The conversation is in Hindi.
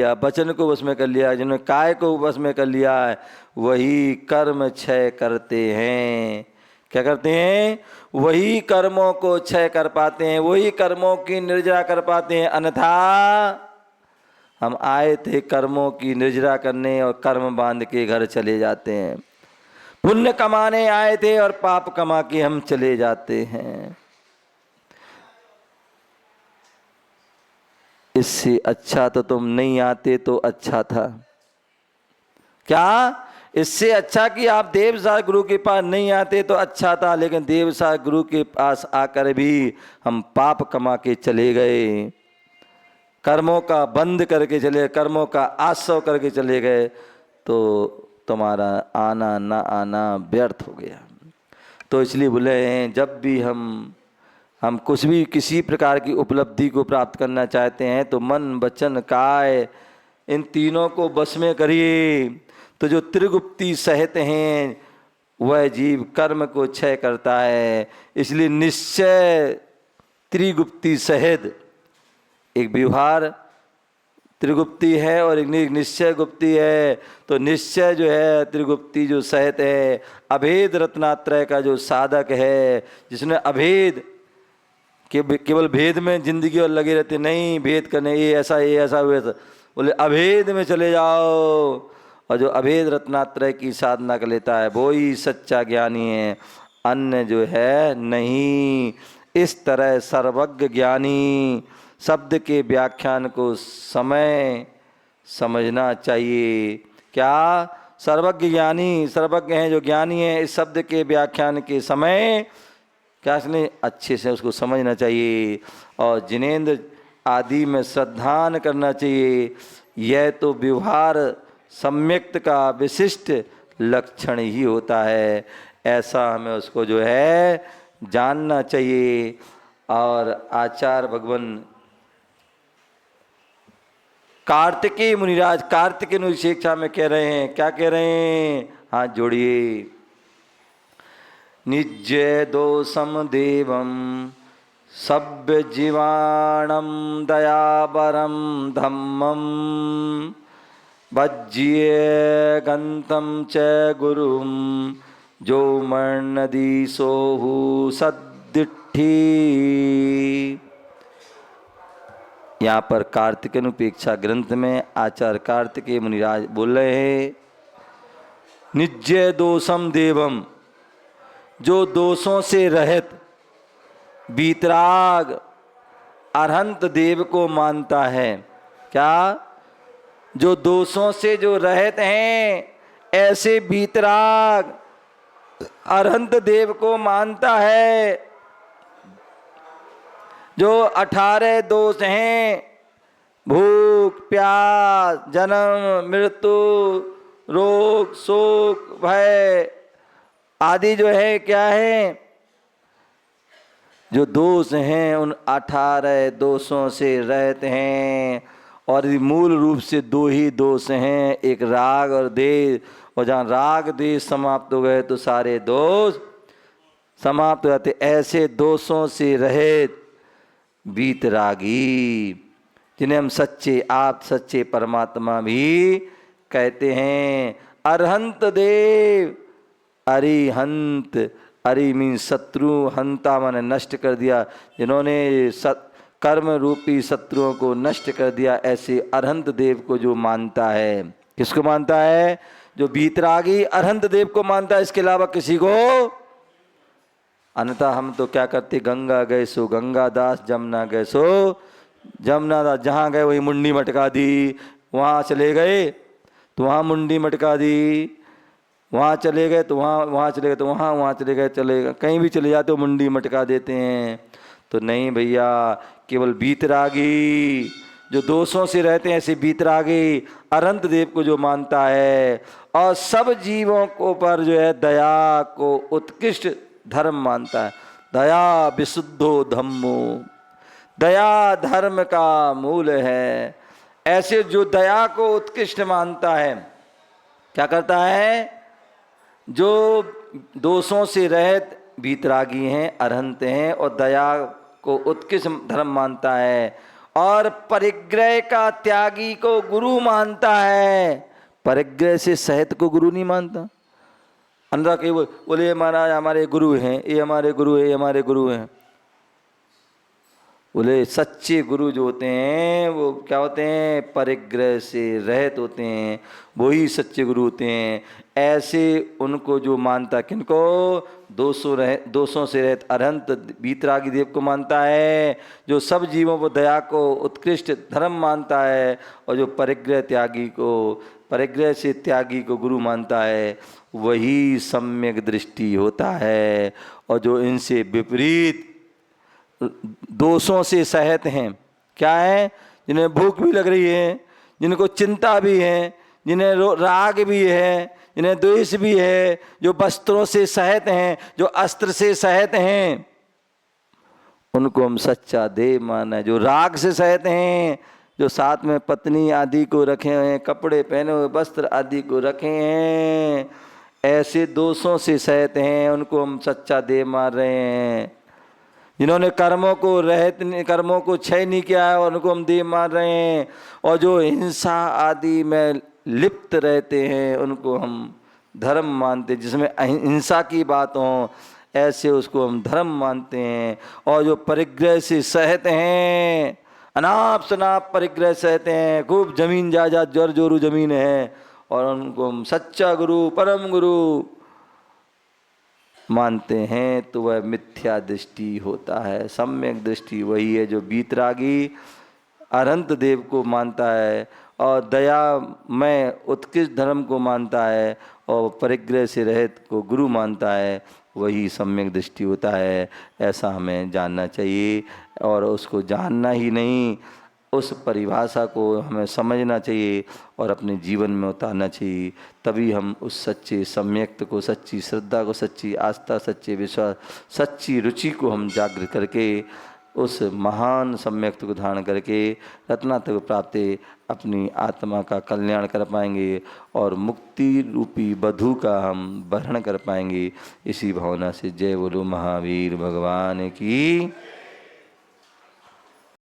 या वचन को वश में कर लिया, जिन्होंने काय को वश में कर लिया है, वही कर्म क्षय करते हैं। क्या करते हैं? वही कर्मों को क्षय कर पाते हैं, वही कर्मों की निर्जरा कर पाते हैं। अन्यथा हम आए थे कर्मों की निर्जरा करने और कर्म बांध के घर चले जाते हैं। पुण्य कमाने आए थे और पाप कमा के हम चले जाते हैं। इससे अच्छा तो तुम नहीं आते तो अच्छा था। क्या? इससे अच्छा कि आप देवसार गुरु के पास नहीं आते तो अच्छा था, लेकिन देवसार गुरु के पास आकर भी हम पाप कमा के चले गए, कर्मों का बंद करके चले, कर्मों का आश्रय करके चले गए, तो तुम्हारा आना ना आना व्यर्थ हो गया। तो इसलिए बोले हैं, जब भी हम कुछ भी किसी प्रकार की उपलब्धि को प्राप्त करना चाहते हैं तो मन वचन काय इन तीनों को बस में करिए। तो जो त्रिगुप्ती सहित हैं वह जीव कर्म को क्षय करता है। इसलिए निश्चय त्रिगुप्ती सहित, एक व्यवहार त्रिगुप्ती है और एक निश्चय गुप्ती है। तो निश्चय जो है त्रिगुप्ती जो सहित है, अभेद रत्नात्रय का जो साधक है, जिसने अभेद केवल भेद में जिंदगी और लगे रहते नहीं, भेद करने ये ऐसा वैसा, बोले अभेद में चले जाओ। और जो अभेद रत्नात्रय की साधना कर लेता है वो ही सच्चा ज्ञानी है, अन्य जो है नहीं। इस तरह सर्वज्ञ ज्ञानी शब्द के व्याख्यान को समय समझना चाहिए। क्या? सर्वज्ञ ज्ञानी, सर्वज्ञ हैं जो ज्ञानी है, इस शब्द के व्याख्यान के समय क्या इसने अच्छे से उसको समझना चाहिए और जिनेंद्र आदि में श्रद्धान करना चाहिए। यह तो व्यवहार सम्यक्त का विशिष्ट लक्षण ही होता है, ऐसा हमें उसको जो है जानना चाहिए। और आचार्य भगवान कार्तिकेय मुनिराज कार्तिकेय मुनि शिक्षा में कह रहे हैं, क्या कह रहे हैं? हाथ जोड़िए। निज्य दोषम देवम सभ्य जीवाणम दयाबरम धम्मम भज्य गंतम च गुरुम जो मर्णदी सोहु सद्दिट्ठी। यहाँ पर कार्तिकेय अनुपेक्षा ग्रंथ में आचार्य कार्तिकेय मुनिराज बोल रहे हैं, निज्य दोषम देवम, जो दोषों से रहित वीतराग अरहंत देव को मानता है। क्या? जो दोषों से जो रहित हैं ऐसे वीतराग अरहंत देव को मानता है। जो 18 दोष हैं, भूख प्यास जन्म मृत्यु रोग शोक भय आदि जो है, क्या है? जो दोष हैं उन 18 दोषों से रहित हैं। और मूल रूप से दो ही दोष हैं, एक राग और देश। और जहाँ राग देश समाप्त हो गए तो सारे दोष समाप्त हो जाते। ऐसे दोषों से रहित वीतरागी, जिन्हें हम सच्चे आप सच्चे परमात्मा भी कहते हैं। अरहंत देव, अरिहंत, अरि मीन शत्रु, हंता माने नष्ट कर दिया, जिन्होंने कर्म रूपी शत्रुओं को नष्ट कर दिया, ऐसे अरहंत देव को जो मानता है। किसको मानता है? जो वीतरागी अरहंत देव को मानता है, इसके अलावा किसी को। अन्यथा हम तो क्या करते, गंगा गए सो गंगा दास, जमुना गए सो जमुना दास। जहाँ गए वही मुंडी मटका दी, वहाँ चले गए तो वहाँ मुंडी मटका दी, वहाँ चले गए तो वहाँ चले गए तो वहाँ चले गए, कहीं भी चले जाते हो मुंडी मटका देते हैं। तो नहीं भैया, केवल वीतरागी जो दोषों से रहते हैं, ऐसे वीतरागी अरहंत देव को जो मानता है और सब जीवों को पर जो है दया को उत्कृष्ट धर्म मानता है। दया विशुद्धो धम्मो, दया धर्म का मूल है। ऐसे जो दया को उत्कृष्ट मानता है, क्या करता है? जो दोषों से रहित वीतरागी हैं, अरहंत हैं और दया को उत्कृष्ट धर्म मानता है और परिग्रह का त्यागी को गुरु मानता है, परिग्रह से सहित को गुरु नहीं मानता। अंदर के बोले ये महाराज हमारे गुरु हैं, ये हमारे गुरु है, ये हमारे गुरु हैं। बोले सच्चे गुरु जो होते हैं वो क्या होते हैं, परिग्रह से रहित होते हैं, वही सच्चे गुरु होते हैं। ऐसे उनको जो मानता, किनको, दोषों से रहित अरहंत वीतरागी देव को मानता है, जो सब जीवों को दया को उत्कृष्ट धर्म मानता है, और जो परिग्रह त्यागी को, परिग्रह से त्यागी को गुरु मानता है, वही सम्यक दृष्टि होता है। और जो इनसे विपरीत दोषों से सहित हैं, क्या है, जिन्हें भूख भी लग रही है, जिनको चिंता भी है, जिन्हें राग भी है, जिन्हें द्वेष भी है, जो वस्त्रों से सहित हैं, जो अस्त्र से सहित हैं, उनको हम सच्चा देव माना है। जो राग से सहित हैं, जो साथ में पत्नी आदि को रखे हुए हैं, कपड़े पहने हुए, वस्त्र आदि को रखे हैं, ऐसे दोषों से सहित हैं, उनको हम सच्चा देव मान रहे हैं। जिन्होंने कर्मों को रहित, कर्मों को क्षय नहीं किया है, उनको हम देव मान रहे हैं। और जो हिंसा आदि में लिप्त रहते हैं, उनको हम धर्म मानते हैं। जिसमें हिंसा की बात हो, ऐसे उसको हम धर्म मानते हैं। और जो परिग्रह से सहित हैं, अनाप शनाप परिग्रह सहित हैं, खूब जमीन जायदाद जोर जोरू जमीन है, और उनको हम सच्चा गुरु, परम गुरु मानते हैं, तो वह मिथ्या दृष्टि होता है। सम्यक दृष्टि वही है जो वीतरागी अनंत देव को मानता है, और दया में उत्कृष्ट धर्म को मानता है, और परिग्रह से रहित को गुरु मानता है, वही सम्यक दृष्टि होता है। ऐसा हमें जानना चाहिए, और उसको जानना ही नहीं, उस परिभाषा को हमें समझना चाहिए और अपने जीवन में उतारना चाहिए। तभी हम उस सच्चे सम्यक्त को, सच्ची श्रद्धा को, सच्ची आस्था, सच्चे विश्वास, सच्ची रुचि को हम जागृत करके उस महान सम्यक्त को धारण करके रत्नात्मक को प्राप्ति अपनी आत्मा का कल्याण कर पाएंगे और मुक्ति रूपी बधू का हम वर्ण कर पाएंगे। इसी भावना से जय बोलो महावीर भगवान की।